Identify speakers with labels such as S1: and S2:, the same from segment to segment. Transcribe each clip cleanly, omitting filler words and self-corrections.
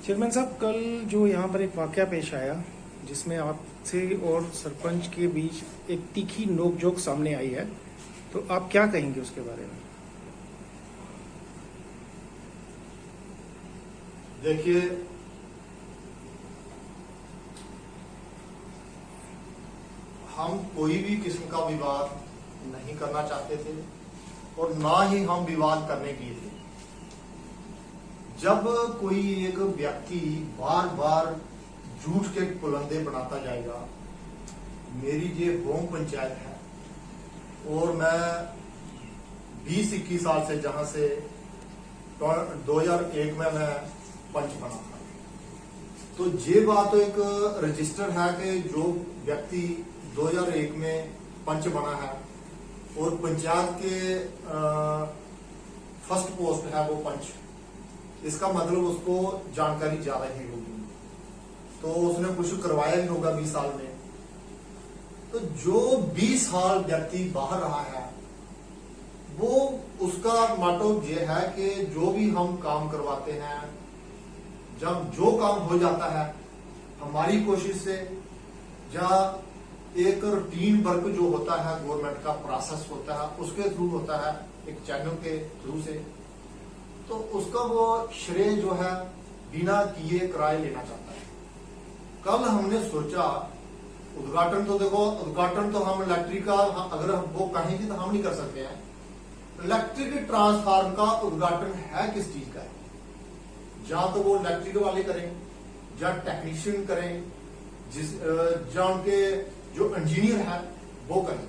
S1: Chairman साहब, कल जो यहाँ पर एक वाकया पेश आया जिसमें आपसे और सरपंच के बीच एक तीखी नोकझोंक सामने आई है, तो आप क्या कहेंगे उसके बारे में?
S2: देखिए, हम कोई भी किस्म का विवाद नहीं करना चाहते थे और ना ही हम विवाद करने किए थे। जब कोई एक व्यक्ति बार बार झूठ के पुलंदे बनाता जाएगा, मेरी ये होम पंचायत है और मैं 20-21 साल से, जहां से 2001 में मैं पंच बना था, तो ये बात तो एक रजिस्टर है कि जो व्यक्ति 2001 में पंच बना है और पंचायत के फर्स्ट पोस्ट है वो पंच, इसका मतलब उसको जानकारी ज्यादा ही होगी, तो उसने कुछ करवाया ही होगा 20 साल में। तो जो 20 साल व्यक्ति बाहर रहा है, वो उसका मोटो ये है कि जो भी हम काम करवाते हैं, जब जो काम हो जाता है हमारी कोशिश से, या एक रूटीन वर्क जो होता है गवर्नमेंट का प्रोसेस होता है उसके थ्रू होता है, एक चैनल के थ्रू से, तो उसका वो श्रेय जो है बिना किए कराए लेना चाहता है। कल हमने सोचा उद्घाटन, तो देखो उद्घाटन तो हम इलेक्ट्रिक का अगर वो कहेंगे तो हम नहीं कर सकते हैं। इलेक्ट्रिक ट्रांसफार्मर का उद्घाटन है किस चीज का है, या तो वो इलेक्ट्रिक वाले करें या टेक्नीशियन करें, या उनके जो इंजीनियर है वो करें,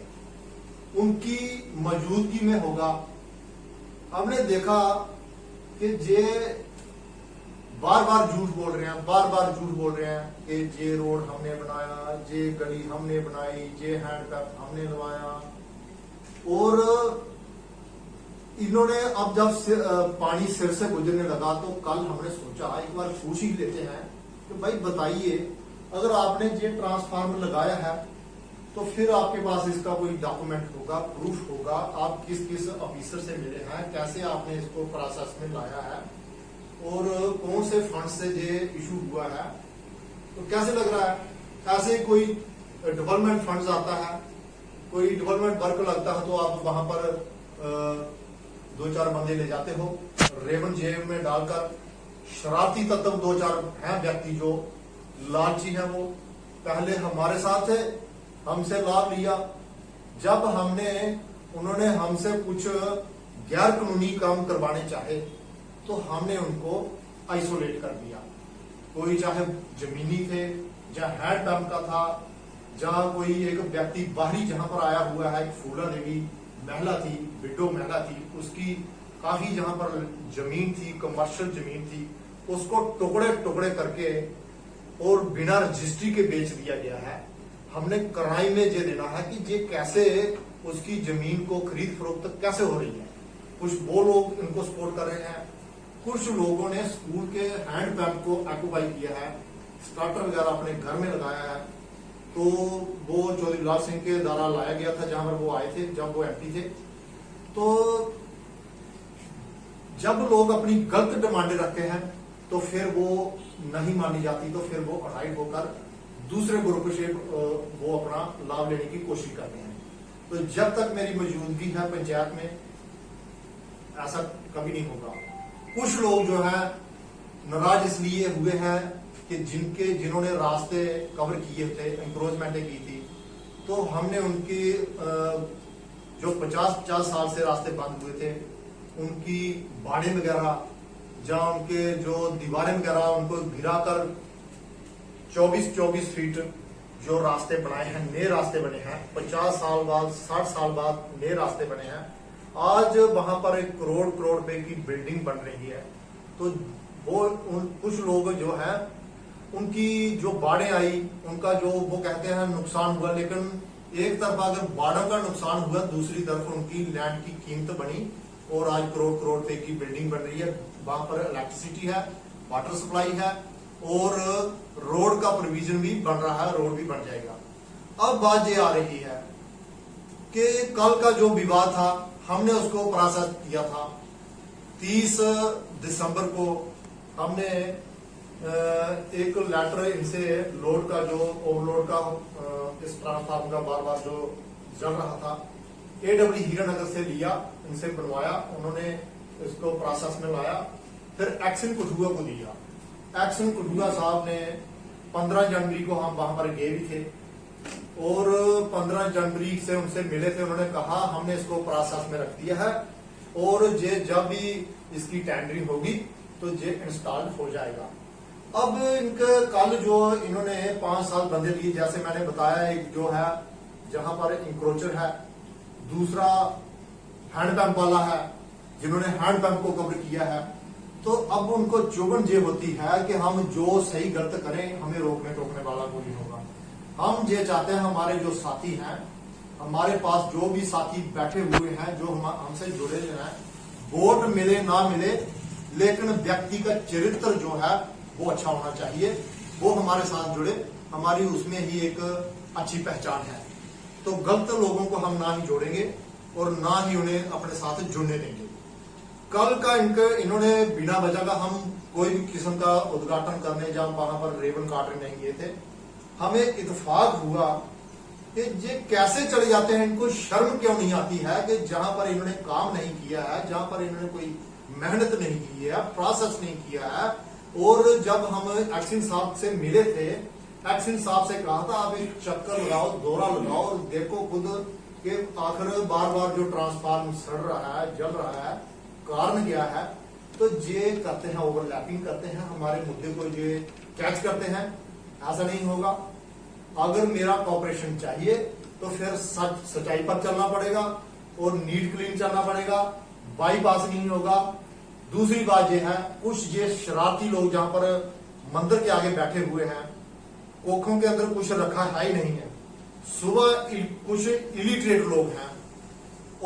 S2: उनकी मौजूदगी में होगा। हमने देखा कि जे बार बार झूठ बोल रहे हैं, बार बार झूठ बोल रहे हैं कि जे रोड हमने बनाया, जे गली हमने बनाई, जे हैंडपैप हमने लगवाया। और इन्होंने अब जब पानी सिर से गुजरने लगा, तो कल हमने सोचा एक बार पूछ ही लेते हैं कि भाई बताइए, अगर आपने ये ट्रांसफार्मर लगाया है तो फिर आपके पास इसका कोई डॉक्यूमेंट होगा, प्रूफ होगा, आप किस किस ऑफिसर से मिले हैं, कैसे आपने इसको प्रोसेस में लाया है और कौन से फंड से ये इशू हुआ है, तो कैसे लग रहा है। ऐसे कोई डेवलपमेंट फंड्स आता है, कोई डेवलपमेंट वर्क लगता है, तो आप वहां पर 2-4 बंदे ले जाते हो, रेवन जेब में डालकर। शरारती तत्व 2-4 हैं व्यक्ति जो लालची है, वो पहले हमारे साथ थे, हमसे लाभ लिया। जब उन्होंने हमसे कुछ गैर कानूनी काम करवाने चाहे तो हमने उनको आइसोलेट कर दिया। कोई चाहे जमीनी थे, या हैंडपंप का था, जहां कोई एक व्यक्ति बाहरी जहां पर आया हुआ है, एक फूला देवी महिला थी, विडो महिला थी, उसकी काफी जहां पर जमीन थी, कमर्शियल जमीन थी, उसको टुकड़े टुकड़े करके और बिना रजिस्ट्री के बेच दिया गया है। हमने कराई में ये देना है कि ये कैसे उसकी जमीन को खरीद फरोख्त कैसे हो रही है। कुछ वो लोग इनको सपोर्ट कर रहे हैं, कुछ लोगों ने स्कूल के हैंडपंप को ऑक्यूपाई किया है, स्टार्टर वगैरह अपने घर में लगाया है। तो वो चौधरी लाल सिंह के द्वारा लाया गया था, जहां पर वो आए थे जब वो एमपी थे। तो जब लोग अपनी गलत डिमांडें रखते हैं तो फिर वो नहीं मानी जाती, तो फिर वो अटाइड होकर दूसरे ग्रुप से वो अपना लाभ लेने की कोशिश करते हैं। तो जब तक मेरी मौजूदगी है पंचायत में, ऐसा कभी नहीं होगा। कुछ लोग जो है नाराज इसलिए हुए हैं कि जिन्होंने रास्ते कवर किए थे, इंक्रोचमेंटें की थी, तो हमने उनकी जो 50 साल से रास्ते बंद हुए थे, उनकी बाड़े वगैरह, जहां उनके जो दीवारें वगैरह, उनको गिराकर 24 फीट जो रास्ते बनाए हैं, नए रास्ते बने हैं, 50 साल बाद, 60 साल बाद नए रास्ते बने हैं। आज वहां पर 1 करोड़ रुपए की बिल्डिंग बन रही है। तो वो कुछ लोग जो है, उनकी जो बाढ़ें आई, उनका जो वो कहते हैं नुकसान हुआ, लेकिन एक तरफ अगर बाढ़ों का नुकसान हुआ, दूसरी तरफ उनकी लैंड की कीमत बनी और आज करोड़ रुपए की बिल्डिंग बन रही है। वहां पर इलेक्ट्रिसिटी है, वाटर सप्लाई है और रोड का प्रोविजन भी बन रहा है, रोड भी बन जाएगा। अब बात ये आ रही है कि कल का जो विवाद था, हमने उसको प्रोसेस किया था 30 दिसंबर को। हमने एक लेटर इनसे लोड का जो ओवरलोड का इस ट्रांसफार्मर का बार बार जो जल रहा था, AW हीरानगर से लिया, इनसे बनवाया, उन्होंने इसको प्रोसेस में लाया, फिर एक्शन कुठुआ को दिया। एक्शन कुठुआ साहब ने 15 जनवरी को हम वहां पर गए भी थे और 15 जनवरी से उनसे मिले थे। उन्होंने कहा हमने इसको प्रोसेस में रख दिया है और ये जब भी इसकी टेंडरिंग होगी तो ये इंस्टॉल हो जाएगा। अब इनका कल जो इन्होंने 5 साल बंदे लिए, जैसे मैंने बताया, एक जो है जहां पर इंक्रोचर है, दूसरा हैंडपंप वाला है जिन्होंने हैंडपंप को कवर किया है। तो अब उनको चुभन ये होती है कि हम जो सही गलत करें हमें रोकने टोकने वाला कोई नहीं होगा। हम ये चाहते हैं हमारे जो साथी हैं, हमारे पास जो भी साथी बैठे हुए हैं जो हमसे जुड़े हैं, वोट मिले ना मिले लेकिन व्यक्ति का चरित्र जो है वो अच्छा होना चाहिए, वो हमारे साथ जुड़े, हमारी उसमें ही एक अच्छी पहचान है। तो गलत लोगों को हम ना ही जोड़ेंगे और ना ही उन्हें अपने साथ जुड़ने देंगे। कल का इन्होंने बिना वजह का हम कोई भी किस्म का उद्घाटन करने या वहां पर रेबन काटने नहीं गए थे। हमें इत्तेफाक हुआ कि ये कैसे चले जाते हैं, इनको शर्म क्यों नहीं आती है कि जहां पर इन्होंने काम नहीं किया है, जहां पर इन्होंने कोई मेहनत नहीं की है, प्रोसेस नहीं किया है। और जब हम एक्शन साहब से मिले थे, एक्शन साहब से कहा था आप एक चक्कर लगाओ, दौरा लगाओ और देखो खुद कि आखिर बार बार जो ट्रांसफार्म सड़ रहा है, जल रहा है, कारण क्या है। तो ये करते हैं, ओवरलैपिंग करते हैं, हमारे मुद्दे को ये कैच करते हैं। ऐसा नहीं होगा। अगर मेरा कॉपरेशन चाहिए तो फिर सच्चाई पर चलना पड़ेगा और नीट क्लीन चलना पड़ेगा, बाईपास नहीं होगा। दूसरी बात यह है, कुछ ये शरारती लोग जहां पर मंदिर के आगे बैठे हुए हैं, कोखों के अंदर कुछ रखा है ही नहीं है। सुबह कुछ इलिटरेट लोग हैं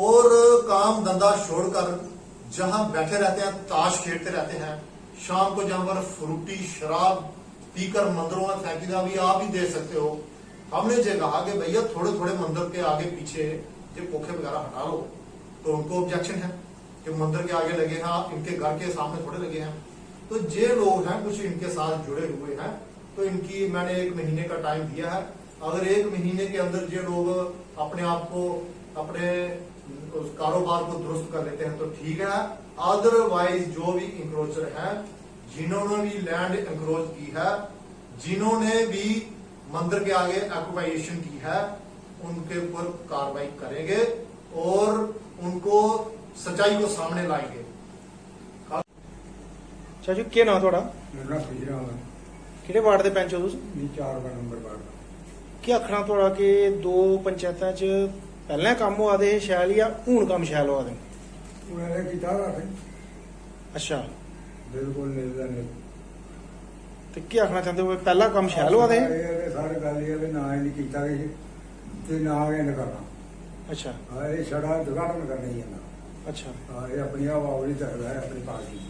S2: और काम धंधा छोड़कर जहां बैठे रहते हैं, ताश खेलते रहते हैं। शाम को जहां पर फ्रूटी शराब पीकर मंदिरों में फेंकी जा, भी आप ही देख सकते हो। हमने ये कहा कि भैया थोड़े थोड़े मंदिर के आगे पीछे ये पोखे वगैरह हटा लो, तो उनको ऑब्जेक्शन है कि मंदिर के आगे लगे हैं, आप इनके घर के सामने थोड़े लगे हैं। तो ये लोग हैं कुछ इनके साथ जुड़े हुए हैं, तो इनकी मैंने 1 महीने का टाइम दिया है। अगर 1 महीने के अंदर ये लोग अपने आप को, अपने उस कारोबार को दुरुस्त कर लेते हैं तो ठीक है। अदरवाइज जो भी इंक्रोचर है, जिन्होंने भी लैंड इंक्रोच की है, जिन्होंने भी मंदिर के आगे ऑक्युपाइजेशन की है, उनके ऊपर कार्रवाई करेंगे और उनको सच्चाई को सामने लाएंगे।
S1: चाचू क्या नाम थोड़ा,
S3: मेरा खिजरा वा
S1: किहड़े वार्ड दे पैंच हो तुस?
S3: नहीं 4 का नंबर वार्ड दा।
S1: क्या आखना थोड़ा कि 2 पंचायतां च पहले काम होआ दे शैल या हुण काम शैल होआ दे?
S3: उन्होंने किया रखे
S1: अच्छा,
S3: बिल्कुल मिलदा नहीं।
S1: ते क्या आखना चाहते हो, पहला काम शैल होआ दे?
S3: सारी गल ये है ना ही कीता गई ते ना इन्हें करना।
S1: अच्छा
S3: ये छड़ा उद्घाटन करना ही है ना।
S1: अच्छा,
S3: ये अपनी आवाज़ तरह है अपनी पार्टी की।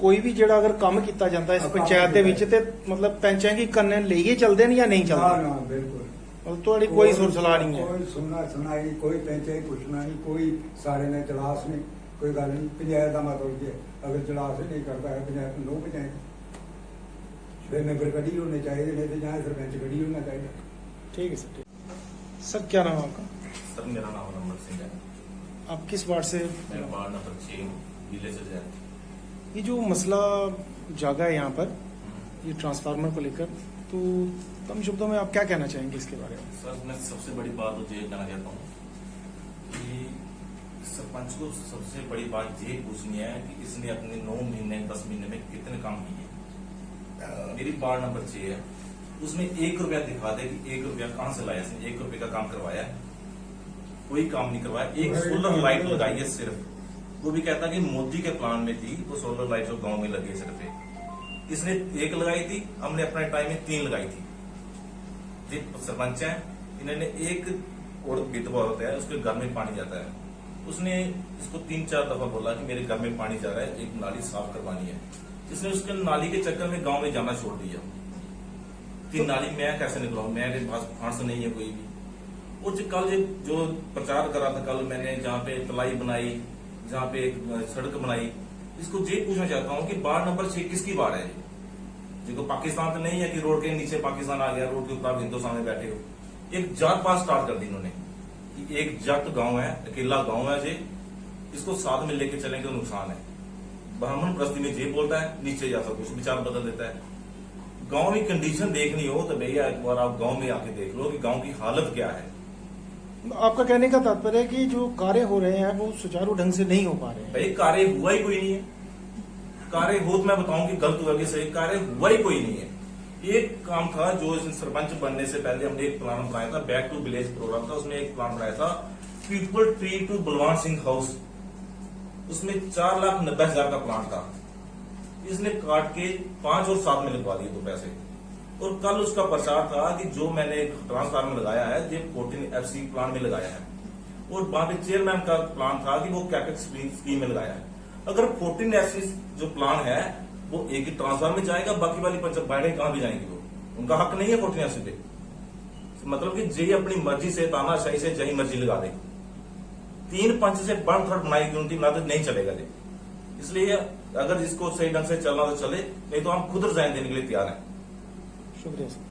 S1: कोई भी जेड़ा अगर काम किया जाता है इस पंचायत दे विच ते मतलब पंचायत की करने लेइए चलदे न या नहीं
S3: ना
S1: चलदे?
S3: ना बिल्कुल
S1: मतलब थोड़ी कोई सुर सलाह नहीं है?
S3: कोई सुनना सुनाई, कोई पैंचे पूछना नहीं, कोई सारे ने जलास नहीं, कोई गल नहीं। पंचायत का मतलब ये अगर जलास नहीं करता है पंचायत नो पंचायत, फिर नगर कड़ी होने चाहिए, नहीं तो जहाँ सरपंच कड़ी होना चाहिए।
S1: ठीक है सर, ठीक। सर क्या नाम है आपका?
S4: सर मेरा नाम नंबर सिंह है,
S1: आप किस वार्ड से?
S4: मैं वार्ड नंबर 6 विलेज से।
S1: ये जो मसला जागा है यहाँ पर, ये ट्रांसफार्मर को लेकर, तो कम शब्दों में आप क्या कहना चाहेंगे इसके बारे में?
S4: सर मैं सबसे बड़ी बात तो ये कहना चाहता हूँ कि सरपंच को सबसे बड़ी बात ये पूछनी है कि इसने अपने 9 महीने 10 महीने में कितने काम किए। मेरी वार्ड नंबर 6 है, उसमें 1 रुपया दिखा दे कि 1 रुपया कहाँ से लाया, इसने 1 रुपये का काम करवाया है? कोई काम नहीं करवाया। एक सोलर लाइट लगाई है सिर्फ, वो भी कहता कि मोदी के प्लान में थी वो सोलर लाइट जो गांव में लगी है सिर्फ। इसने 1 लगाई थी, हमने अपने टाइम में 3 लगाई थी। जी सरपंच है, इन्होंने एक और विधवा होता है उसके घर में पानी जाता है, उसने इसको 3-4 दफा बोला कि मेरे घर में पानी जा रहा है, एक नाली साफ करवानी है। इसने उसके नाली के चक्कर में गांव में जाना छोड़ दिया कि नाली मैं कैसे निकलाऊं, मेरे पास फांस नहीं है कोई भी। और कल जो प्रचार करा था कल मैंने, जहाँ पे तलाई बनाई, जहाँ पे एक सड़क बनाई, इसको ये पूछना चाहता हूँ कि वार्ड नंबर 6 किसकी वार्ड है? देखो पाकिस्तान तो नहीं है कि रोड के नीचे पाकिस्तान आ गया, रोड के ऊपर आप हिंदुस्तान में बैठे हो। एक जात पात स्टार्ट कर दी इन्होंने कि एक जात गांव है, अकेला गांव है जी, इसको साथ में लेके चलेंगे तो नुकसान है। ब्राह्मण प्रस्ती में जे बोलता है, नीचे जाता कुछ विचार बदल देता है। गांव की कंडीशन देखनी हो तो भैया एक बार आप गांव में आके देख लो कि गांव की हालत क्या है।
S1: आपका कहने का तात्पर्य है कि जो कार्य हो रहे हैं वो सुचारू ढंग से नहीं हो पा रहे हैं।
S4: भाई कार्य हुआ ही कोई नहीं है। कार्य हो तो मैं बताऊं कि गलत हुआ कि सही, कार्य हुआ ही कोई नहीं है। एक काम था जो इस सरपंच बनने से पहले हमने एक प्लान बनाया था, बैक टू विलेज प्रोग्राम था, उसमें एक प्लान बनाया था people tree to Balwan Singh house. उसमें 4,90,000 का प्लान था, इसने काट के 5 और 7 में लगवा दिए तो पैसे। और कल उसका प्रचार था कि जो मैंने ट्रांसफार्मर में लगाया है ये 14 FC प्लान में लगाया है, और वहां पे चेयरमैन का प्लान था कि वो कैपेक्स स्कीम में लगाया है। अगर 14 FC जो प्लान है वो एक ही ट्रांसफार्मर में जाएगा, बाकी वाली पंचायत बाहर कहां भी जाएंगी, वो उनका हक नहीं है 14 FC पे। मतलब कि जे अपनी मर्जी से तानाशाही से जही मर्जी लगा दे, 3 पंच से 1/3 बनाई यूनिटी बना नहीं चलेगा जी। इसलिए अगर इसको सही ढंग से चलना तो चले, नहीं तो हम खुद रिजाइन देने के लिए तैयार हैं।
S1: शुक्रिया सर।